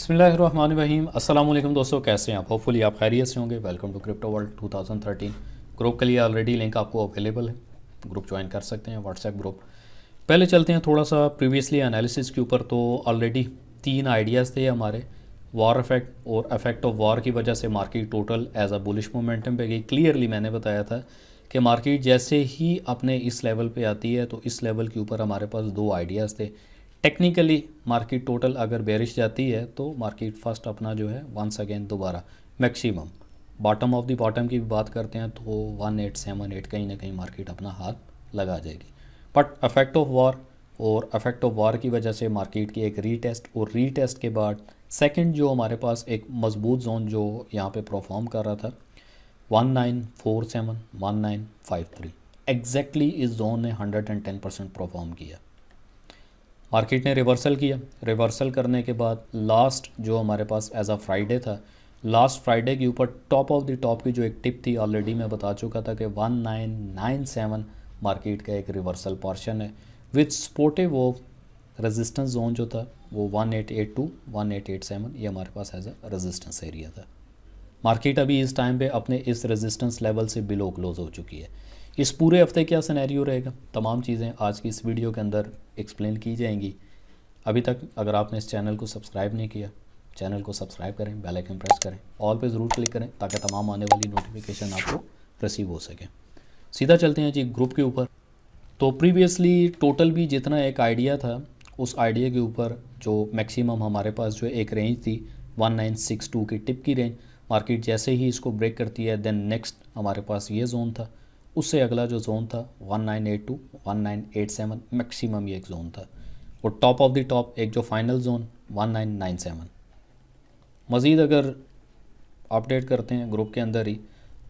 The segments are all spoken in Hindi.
बिस्मिल्लाहिर्रहमानिर्रहीम। अस्सलाम वालेकुम दोस्तों, कैसे हैं आप? होपफुली आप खैरियत से होंगे। Welcome to crypto world 2013। Group के लिए ऑलरेडी लिंक आपको अवेलेबल है, ग्रुप ज्वाइन कर सकते हैं, व्हाट्सएप ग्रुप। पहले चलते हैं थोड़ा सा प्रीवियसली एनालिसिस के ऊपर। तो ऑलरेडी 3 आइडियाज़ थे हमारे, वॉर इफेक्ट और इफेक्ट ऑफ वॉर की वजह से market total as a bullish momentum पे गई। क्लियरली मैंने बताया था कि मार्केट जैसे ही अपने इस लेवल पे आती है तो इस लेवल के ऊपर हमारे पास 2 आइडियाज़ थे। टेक्निकली मार्केट टोटल अगर बेरिश जाती है तो मार्केट फर्स्ट अपना जो है वंस अगेन दोबारा maximum bottom of the bottom की भी बात करते हैं तो 1878 कहीं ना कहीं मार्केट अपना हाथ लगा जाएगी। बट अफेक्ट ऑफ वॉर और अफेक्ट ऑफ वॉर की वजह से मार्केट की एक रीटेस्ट और रीटेस्ट के बाद सेकंड जो हमारे पास एक मजबूत जोन जो यहाँ पे परफॉर्म कर रहा था 1947 1953 एग्जैक्टली इस जोन ने 110% परफॉर्म किया। मार्केट ने रिवर्सल किया। रिवर्सल करने के बाद लास्ट जो हमारे पास एज अ फ्राइडे था, लास्ट फ्राइडे के ऊपर टॉप ऑफ द टॉप की जो एक टिप थी ऑलरेडी मैं बता चुका था कि 1997 मार्केट का एक रिवर्सल पोर्शन है विच सपोर्टिव वो रेजिस्टेंस जोन जो था वो 1882 1887 ये हमारे पास एज अ रेजिस्टेंस एरिया था। मार्केट अभी इस टाइम पे अपने इस रेजिस्टेंस लेवल से बिलो क्लोज हो चुकी है। इस पूरे हफ्ते क्या सिनेरियो रहेगा, तमाम चीज़ें आज की इस वीडियो के अंदर एक्सप्लेन की जाएंगी। अभी तक अगर आपने इस चैनल को सब्सक्राइब नहीं किया, चैनल को सब्सक्राइब करें, बेल आइकन प्रेस करें, ऑल पे ज़रूर क्लिक करें ताकि तमाम आने वाली नोटिफिकेशन आपको रिसीव हो सके। सीधा चलते हैं जी ग्रुप के ऊपर। तो प्रीवियसली टोटल भी जितना एक आइडिया था उस आइडिया के ऊपर जो मैक्सिमम हमारे पास जो एक रेंज थी 1962 की टिप की रेंज, मार्केट जैसे ही इसको ब्रेक करती है देन नेक्स्ट हमारे पास ये जोन था। उससे अगला जो जोन था 1982 1987 मैक्सिमम ये एक जोन था। और टॉप ऑफ द टॉप एक जो फाइनल जोन 1997। मज़ीद अगर अपडेट करते हैं ग्रुप के अंदर ही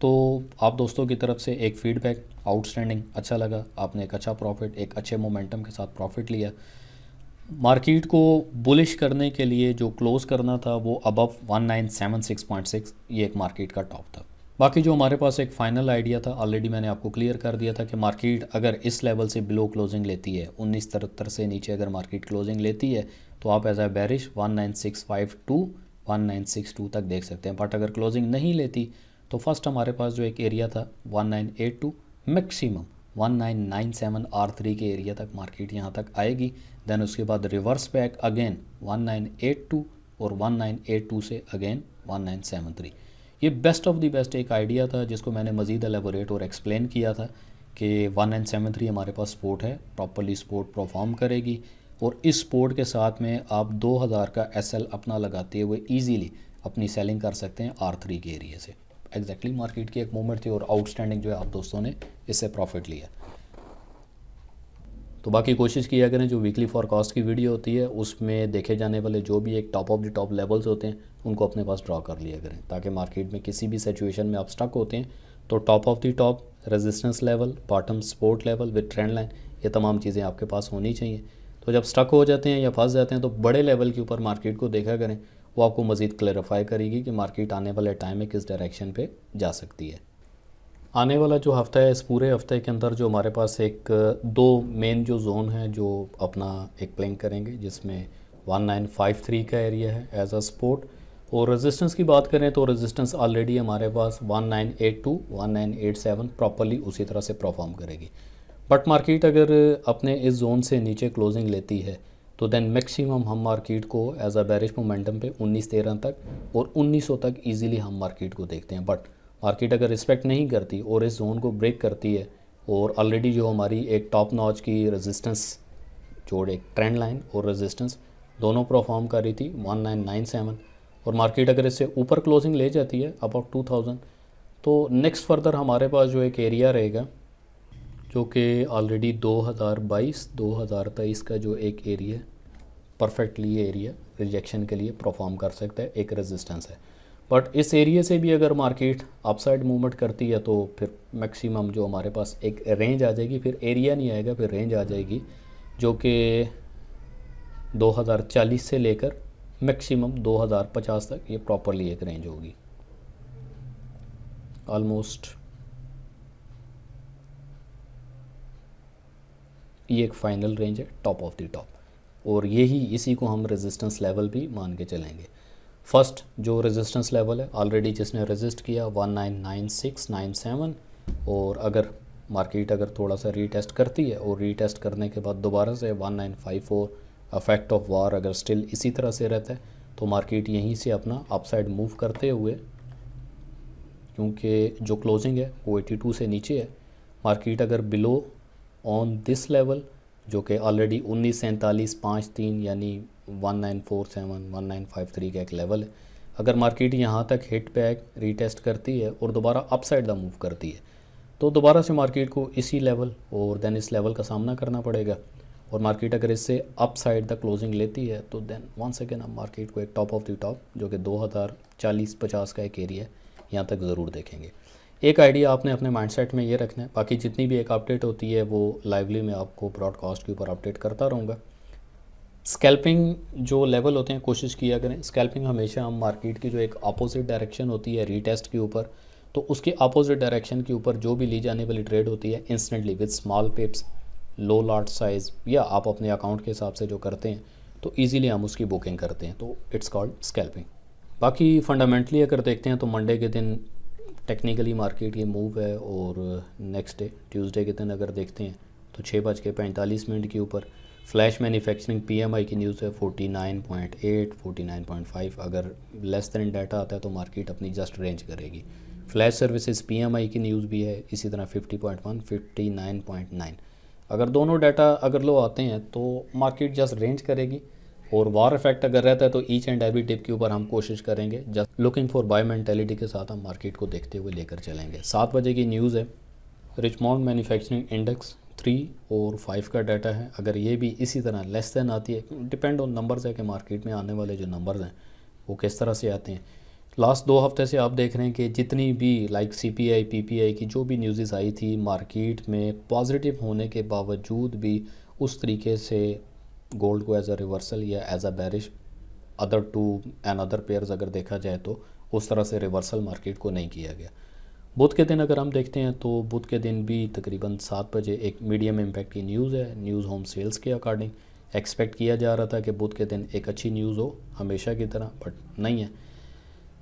तो आप दोस्तों की तरफ से एक फ़ीडबैक आउटस्टैंडिंग अच्छा लगा, आपने एक अच्छा प्रॉफिट एक अच्छे मोमेंटम के साथ प्रॉफिट लिया। मार्केट को बुलिश करने के लिए जो क्लोज़ करना था वो अबव 1976.6 ये एक मार्केट का टॉप था। बाकी जो हमारे पास एक फ़ाइनल आइडिया था ऑलरेडी मैंने आपको क्लियर कर दिया था कि मार्केट अगर इस लेवल से बिलो क्लोजिंग लेती है 1973 से नीचे अगर मार्केट क्लोजिंग लेती है तो आप एज ए बेरिश 1965 1962 तक देख सकते हैं। बट अगर क्लोजिंग नहीं लेती तो फर्स्ट हमारे पास जो एक एरिया था 1982 मैक्सिमम 1997 R3 के एरिया तक मार्केट यहाँ तक आएगी। देन उसके बाद रिवर्स बैक अगेन 1982 और 1982 से अगेन 1973। ये बेस्ट ऑफ द बेस्ट एक आइडिया था जिसको मैंने मज़ीद एलेबोरेट और एक्सप्लेन किया था कि 1973 हमारे पास सपोर्ट है, प्रॉपरली सपोर्ट परफॉर्म करेगी और इस सपोर्ट के साथ में आप 2000 का SL अपना लगाते हुए ईजीली अपनी सेलिंग कर सकते हैं R3 के एरिया से। एग्जैक्टली मार्केट की एक मूवमेंट थी और आउटस्टैंडिंग जो है आप दोस्तों ने इससे प्रॉफिट लिया। तो बाकी कोशिश किया करें जो वीकली फॉरकास्ट की वीडियो होती है उसमें देखे जाने वाले जो भी एक top of the top levels होते हैं उनको अपने पास ड्रॉ कर लिया करें ताकि मार्केट में किसी भी सिचुएशन में आप स्टक होते हैं तो top of the top resistance level, bottom support level with trend line, ये तमाम चीज़ें आपके पास होनी चाहिए। तो जब स्टक हो जाते हैं या फंस जाते हैं तो बड़े लेवल के ऊपर मार्केट को देखा करें, वो आपको मज़ीद क्लैरिफाई करेगी कि मार्केट आने वाले टाइम में किस डायरेक्शन पे जा सकती है। आने वाला जो हफ़्ता है इस पूरे हफ्ते के अंदर जो हमारे पास एक 2 मेन जो जोन है जो अपना एक प्लेइंग करेंगे जिसमें 1953 का एरिया है एज अ सपोर्ट और रेजिस्टेंस की बात करें तो रेजिस्टेंस ऑलरेडी हमारे पास 1982 1987 प्रॉपरली उसी तरह से परफॉर्म करेगी। बट मार्केट अगर अपने इस जोन से नीचे क्लोजिंग लेती है तो देन मैक्सिमम हम मार्केट को एज अ बेरिश मोमेंटम पे 1913 तक और 1900 तक इजीली हम मार्केट को देखते हैं। बट मार्केट अगर रिस्पेक्ट नहीं करती और इस जोन को ब्रेक करती है और ऑलरेडी जो हमारी एक टॉप नॉच की रेजिस्टेंस जोड़ एक ट्रेंड लाइन और रेजिस्टेंस दोनों परफॉर्म कर रही थी 1997 और मार्केट अगर इससे ऊपर क्लोजिंग ले जाती है अबाउट 2000 तो नेक्स्ट फर्दर हमारे पास जो एक एरिया रहेगा जो कि ऑलरेडी 2022-2023 का जो एक एरिया परफेक्टली ये एरिया रिजेक्शन के लिए परफॉर्म कर सकता है, एक रेजिस्टेंस है। बट इस एरिया से भी अगर मार्केट अपसाइड मूवमेंट करती है तो फिर मैक्सिमम जो हमारे पास एक रेंज आ जाएगी, फिर एरिया नहीं आएगा, फिर रेंज आ जाएगी जो कि 2040 से लेकर मैक्सिमम 2050 तक ये प्रॉपरली एक रेंज होगी। ऑलमोस्ट ये एक फाइनल रेंज है टॉप ऑफ द टॉप और यही इसी को हम रेजिस्टेंस लेवल भी मान के चलेंगे। फर्स्ट जो रेजिस्टेंस लेवल है ऑलरेडी जिसने रेजिस्ट किया 199697, और अगर मार्केट अगर थोड़ा सा रीटेस्ट करती है और रीटेस्ट करने के बाद दोबारा से 1954 अफेक्ट ऑफ वार अगर स्टिल इसी तरह से रहता है तो मार्केट यहीं से अपना अपसाइड मूव करते हुए, क्योंकि जो क्लोजिंग है वो 82 से नीचे है, मार्केट अगर बिलो ऑन दिस लेवल जो कि ऑलरेडी 194753 यानी 1947 1953 का एक लेवल है, अगर मार्केट यहाँ तक हिट बैक रीटेस्ट करती है और दोबारा अपसाइड द मूव करती है तो दोबारा से मार्केट को इसी लेवल और देन इस लेवल का सामना करना पड़ेगा। और मार्केट अगर इससे अप साइड द क्लोजिंग लेती है तो देन वंस अगेन हम मार्केट को एक टॉप ऑफ द टॉप जो कि 2040-50 का एक एरिया है यहाँ तक ज़रूर देखेंगे। एक आइडिया आपने अपने माइंडसेट में ये रखना है, बाकी जितनी भी एक अपडेट होती है वो लाइवली मैं आपको ब्रॉडकास्ट के ऊपर अपडेट करता रहूँगा। स्कैल्पिंग जो लेवल होते हैं कोशिश किया करें, स्कैल्पिंग हमेशा हम मार्केट की जो एक अपोजिट डायरेक्शन होती है रीटेस्ट के ऊपर, तो उसके अपोजिट डायरेक्शन के ऊपर जो भी ली जाने वाली ट्रेड होती है instantly with small पिप्स, low lot size, या आप अपने अकाउंट के हिसाब से जो करते हैं तो इजीली हम उसकी बुकिंग करते हैं, तो इट्स कॉल्ड स्कैल्पिंग। बाकी फंडामेंटली अगर देखते हैं तो मंडे के दिन टेक्निकली मार्केट ये मूव है, और नेक्स्ट डे ट्यूसडे के दिन अगर देखते हैं तो 6:45 के ऊपर फ्लैश मैन्युफैक्चरिंग पीएमआई की न्यूज़ है 49.8 49.5, अगर लेस देन डाटा आता है तो मार्केट अपनी जस्ट रेंज करेगी। फ्लैश सर्विसेज पीएमआई की न्यूज़ भी है इसी तरह 50.1 59.9, अगर दोनों डाटा अगर लो आते हैं तो मार्केट जस्ट रेंज करेगी। और वार इफेक्ट अगर रहता है तो ईच एंड एवरी टिप के ऊपर हम कोशिश करेंगे just looking for buy mentality के साथ हम मार्केट को देखते हुए लेकर चलेंगे। 7 बजे की न्यूज़ है रिचमॉन्ड मैन्युफैक्चरिंग इंडेक्स 3 और 5 का डाटा है, अगर ये भी इसी तरह लेस देन आती है, डिपेंड ऑन नंबर्स है कि मार्केट में आने वाले जो नंबर्स हैं वो किस तरह से आते हैं। लास्ट 2 हफ्ते से आप देख रहे हैं कि जितनी भी लाइक सीपीआई पीपीआई की जो भी न्यूज़ आई थी मार्केट में पॉजिटिव होने के बावजूद भी उस तरीके से गोल्ड को एज अ रिवर्सल या as a bearish other to and other pairs अगर देखा जाए तो उस तरह से रिवर्सल मार्केट को नहीं किया गया। बुध के दिन अगर हम देखते हैं तो बुध के दिन भी तकरीबन 7 बजे एक मीडियम इम्पैक्ट की न्यूज़ है, न्यूज़ होम सेल्स के अकॉर्डिंग एक्सपेक्ट किया जा रहा था कि बुध के दिन एक अच्छी न्यूज़ हो हमेशा की तरह, बट नहीं है।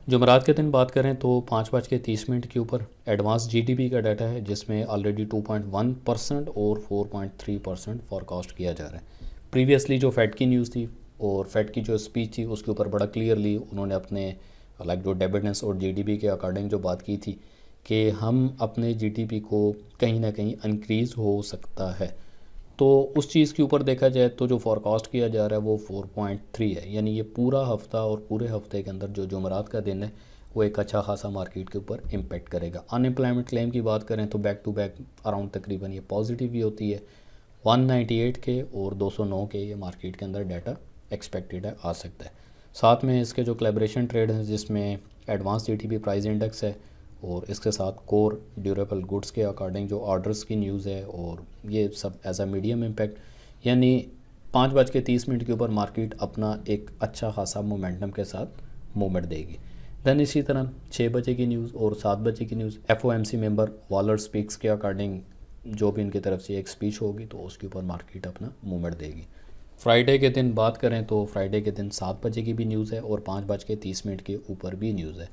जुमरात के दिन बात करें तो 5:30 के ऊपर एडवांस जीडीपी का डाटा है जिसमें ऑलरेडी 2.1% और 4.3% फॉरकास्ट किया जा रहा है। प्रीवियसली जो फेड की न्यूज़ थी और फेड की जो स्पीच थी उसके ऊपर बड़ा क्लियरली उन्होंने अपने लाइक जो डेबिटनेस और जीडीपी के अकॉर्डिंग जो बात की थी कि हम अपने जीडीपी को कहीं ना कहीं इंक्रीज़ हो सकता है, तो उस चीज़ के ऊपर देखा जाए तो जो फॉरकास्ट किया जा रहा है वो 4.3 है, यानी ये पूरा हफ्ता और पूरे हफ्ते के अंदर जो जुमरात का दिन है वो एक अच्छा खासा मार्केट के ऊपर इम्पेक्ट करेगा। अनएम्प्लॉयमेंट क्लेम की बात करें तो बैक टू बैक अराउंड तकरीबन ये पॉजिटिव भी होती है, 198 के और 209 के ये मार्केट के अंदर डाटा एक्सपेक्टेड है आ सकता है। साथ में इसके जो कोलैबोरेशन ट्रेड हैं जिसमें एडवांस जीडीपी प्राइस इंडेक्स है और इसके साथ कोर ड्यूरेबल गुड्स के अकॉर्डिंग जो ऑर्डर्स की न्यूज़ है, और ये सब एज अ मीडियम इम्पैक्ट, यानी 5:30 के ऊपर मार्केट अपना एक अच्छा खासा मोमेंटम के साथ मूवमेंट देगी। दैन इसी तरह 6 बजे की न्यूज़ और 7 बजे की news FOMC member Waller speaks के अकॉर्डिंग जो भी इनकी तरफ से एक स्पीच होगी तो उसके ऊपर मार्केट अपना मूवमेंट देगी। फ्राइडे के दिन बात करें तो फ्राइडे के दिन 7 बजे की भी न्यूज़ है और 5:30 के ऊपर भी न्यूज़ है।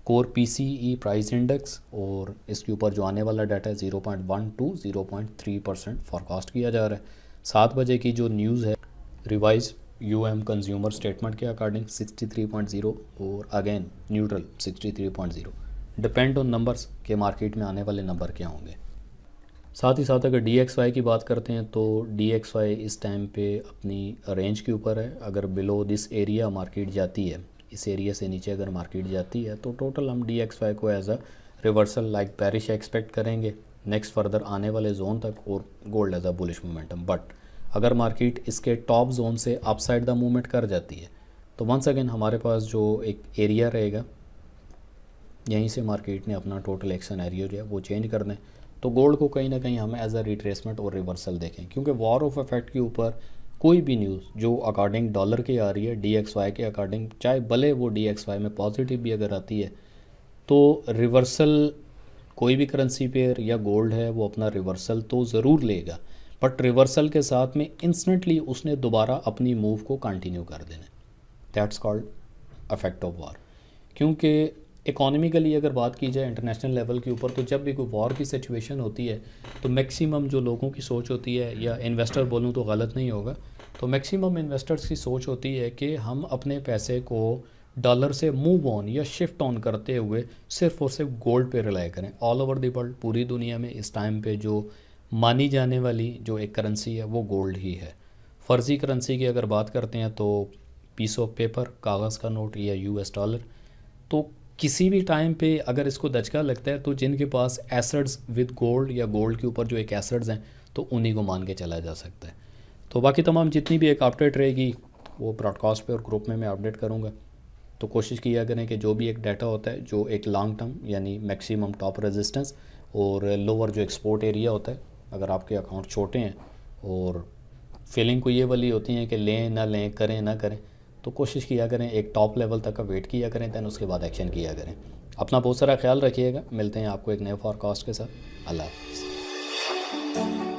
कोर पीसीई प्राइस इंडेक्स और इसके ऊपर जो आने वाला डाटा है 0.1 to 0.3% फॉरकास्ट किया जा रहा है। 7 बजे की जो न्यूज़ है रिवाइज यूएम कंज्यूमर स्टेटमेंट के अकॉर्डिंग 63.0 और again neutral 63.0, depend on numbers के मार्केट में आने वाले नंबर क्या होंगे। साथ ही साथ अगर DXY की बात करते हैं तो DXY इस टाइम पे अपनी रेंज के ऊपर है, अगर बिलो दिस एरिया मार्केट जाती है, इस एरिया से नीचे अगर मार्केट जाती है तो टोटल हम DXY को as a reversal like bearish expect करेंगे नेक्स्ट फर्दर आने वाले जोन तक, और gold as a bullish momentum. But अगर मार्केट इसके टॉप जोन से अपसाइड द मूवमेंट कर जाती है तो वंस अगेन हमारे पास जो एक एरिया रहेगा यहीं से मार्केट ने अपना टोटल एक्शन एरिया जो है वो चेंज करना है, तो गोल्ड को कहीं ना कहीं हम एज अ रिट्रेसमेंट और रिवर्सल देखें, क्योंकि वॉर ऑफ इफेक्ट के ऊपर कोई भी न्यूज़ जो अकॉर्डिंग डॉलर की आ रही है DXY के अकॉर्डिंग, चाहे भले वो DXY में पॉजिटिव भी अगर आती है तो रिवर्सल कोई भी करेंसी पेयर या गोल्ड है वो अपना रिवर्सल तो ज़रूर लेगा, बट रिवर्सल के साथ में इंस्टेंटली उसने दोबारा अपनी मूव को कंटिन्यू कर देना, that's called affect of war, क्योंकि इकोनॉमिकली अगर बात की जाए इंटरनेशनल लेवल के ऊपर, तो जब भी कोई वॉर की सिचुएशन होती है तो मैक्सिमम जो लोगों की सोच होती है, या इन्वेस्टर बोलूँ तो गलत नहीं होगा, तो मैक्सिमम इन्वेस्टर्स की सोच होती है कि हम अपने पैसे को डॉलर से मूव ऑन या शिफ्ट ऑन करते हुए सिर्फ और सिर्फ गोल्ड पे रिलाई करें। ऑल ओवर द वर्ल्ड, पूरी दुनिया में इस टाइम पे जो मानी जाने वाली जो एक करेंसी है वो गोल्ड ही है। फ़र्ज़ी करेंसी की अगर बात करते हैं तो पीस ऑफ पेपर, कागज़ का नोट या यूएस डॉलर। तो किसी भी टाइम पे अगर इसको दचका लगता है तो जिनके पास एसेट्स विद गोल्ड या गोल्ड के ऊपर जो एक एसेट्स हैं तो उन्हीं को मान के चला जा सकता है। तो बाकी तमाम जितनी भी एक अपडेट रहेगी वो ब्रॉडकास्ट पे और ग्रुप में मैं अपडेट करूँगा। तो कोशिश किया करें कि जो भी एक डाटा होता है जो एक लॉन्ग टर्म यानी मैक्सिमम टॉप रेजिस्टेंस और लोअर जो एक्सपोर्ट एरिया होता है, अगर आपके अकाउंट छोटे हैं और फीलिंग को ये वाली होती है कि लें ना लें, करें ना करें, तो कोशिश किया करें एक टॉप लेवल तक का वेट किया करें, दैन उसके बाद एक्शन किया करें। अपना बहुत सारा ख्याल रखिएगा। मिलते हैं आपको एक नए फॉरकास्ट के साथ। अल्लाह हाफ़िज़।